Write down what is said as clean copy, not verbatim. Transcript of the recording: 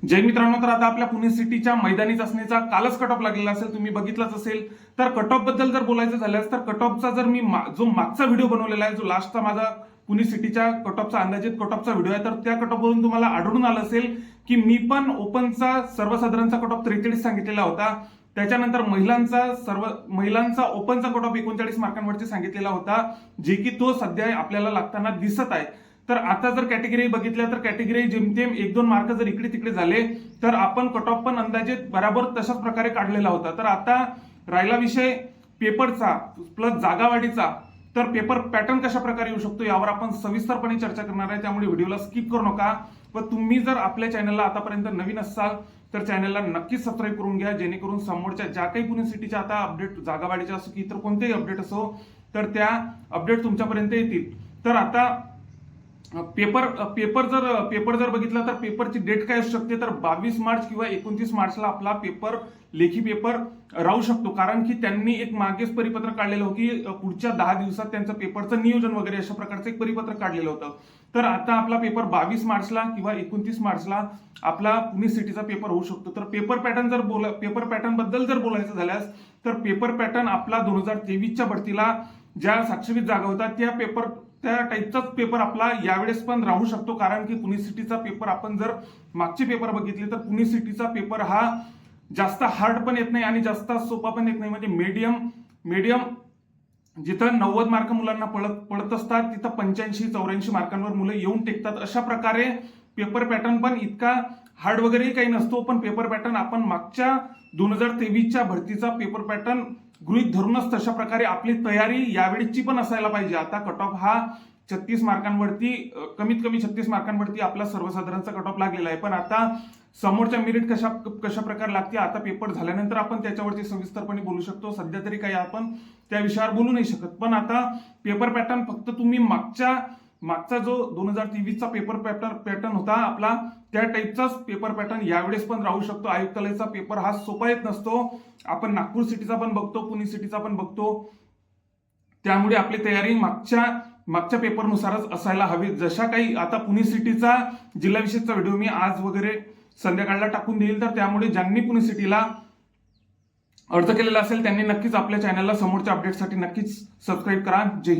जय मित्रांनो, तर आता आपल्या पुणे सिटीच्या मैदानी चाचणीचा कालच कट ऑफ लागलेला असेल, तुम्ही बघितलाच असेल. तर कट ऑफ बद्दल जर बोलायचं झाल्यास तर कट ऑफचा जर मी जो मागचा व्हिडिओ बनवलेला आहे, जो लास्टचा माझा पुणे सिटीच्या कट ऑफचा अंदाजित कट ऑफचा व्हिडिओ आहे, तर त्या कट ऑफ वरून तुम्हाला आढळून आलं असेल की मी पण ओपनचा सर्वसाधारणचा कट ऑफ 43 सांगितलेला होता. त्याच्यानंतर महिलांचा ओपनचा कट ऑफ 39 मार्कांवरती सांगितलेला होता, जे की तो सध्या आपल्याला लागताना दिसत आहे. तर आता जर कॅटेगरी बघितल्या तर कॅटेगरी जेमतेम 1-2 मार्क जर इकडे तिकडे झाले तर आपण कट ऑफ पण अंदाजित बराबर तशाच प्रकारे काढलेला होता. तर आता राहिला विषय पेपरचा प्लस जागावाढीचा. तर पेपर पॅटर्न कशा प्रकारे येऊ शकतो यावर आपण सविस्तरपणे चर्चा करणार आहे, त्यामुळे व्हिडिओला स्किप करू नका. व तुम्ही जर आपल्या चॅनलला आतापर्यंत नवीन असाल तर चॅनलला नक्कीच सबस्क्राईब करून घ्या, जेणेकरून समोरच्या ज्या काही पुणे सिटीच्या आता अपडेट जागावाढीच्या असो की इतर कोणतेही अपडेट असो तर त्या अपडेट तुमच्यापर्यंत येतील. तर आता पेपर जर बघितला तर पेपरची डेट काय असू शकते, तर 22 मार्च किंवा 29 मार्चला आपला पेपर लेखी पेपर राहू शकतो. कारण की त्यांनी एक मागेच परिपत्रक काढलेलं होतं की पुढच्या 10 दिवसात त्यांचं पेपरचं नियोजन वगैरे अशा प्रकारचं एक परिपत्रक काढलेलं होतं. तर आता आपला पेपर 22 मार्चला किंवा 29 मार्चला आपला पुणे सिटीचा पेपर होऊ शकतो. तर पेपर पॅटर्न बद्दल जर बोलायचं झाल्यास तर पेपर पॅटर्न आपला 2023च्या भरतीला ज्या 720 जागा होत्या त्या टाईपचाच पेपर आपला यावेळेस पण राहू शकतो. कारण की पुणे सिटीचा पेपर आपण जर मागचे पेपर बघितले तर पुणे सिटीचा पेपर हा जास्त हार्ड पण येत नाही आणि जास्त सोपा पण येत नाही, म्हणजे मीडियम जिथं 90 मार्क मुलांना पडत असतात तिथं 85-84 मार्कांवर मुलं येऊन टेकतात. अशा प्रकारे पेपर पॅटर्न पण इतका हार्ड वगैरेही काही नसतो. पण पेपर पॅटर्न आपण मागच्या 2023च्या भरतीचा पेपर पॅटर्न गृहीत धरूनच तशा प्रकारे आपली तयारी यावेळीची पण असायला पाहिजे. आता कट ऑफ हा 36 मार्कांवरती, कमीत कमी 36 मार्कांवरती आपला सर्वसाधारणचा कट ऑफ लागलेला आहे. पण आता समोरच्या मेरिट कशा प्रकारे लागते आता पेपर झाल्यानंतर आपण त्याच्यावरती सविस्तरपणे बोलू शकतो. सध्या तरी काही आपण त्या विषयावर बोलू नाही शकत. पण आता पेपर पॅटर्न फक्त तुम्ही मागचा जो 2023चा पेपर पॅटर्न होता आपला त्या टाईपचाच पेपर पॅटर्न यावेळेस पण राहू शकतो. आयुक्तालयाचा पेपर हा सोपा येत नसतो. आपण नागपूर सिटीचा पण बघतो, पुणे सिटीचा पण बघतो, त्यामुळे आपली तयारी मागच्या पेपरनुसारच असायला हवी. जशा काही आता पुणे सिटीचा जिल्हा विशेषचा व्हिडिओ मी आज वगैरे संध्याकाळला टाकून देईल. तर त्यामुळे ज्यांनी पुणे सिटीला अर्ज केलेला असेल त्यांनी नक्कीच आपल्या चॅनलला समोरच्या अपडेटसाठी नक्कीच सबस्क्राईब करा. जय हिंद.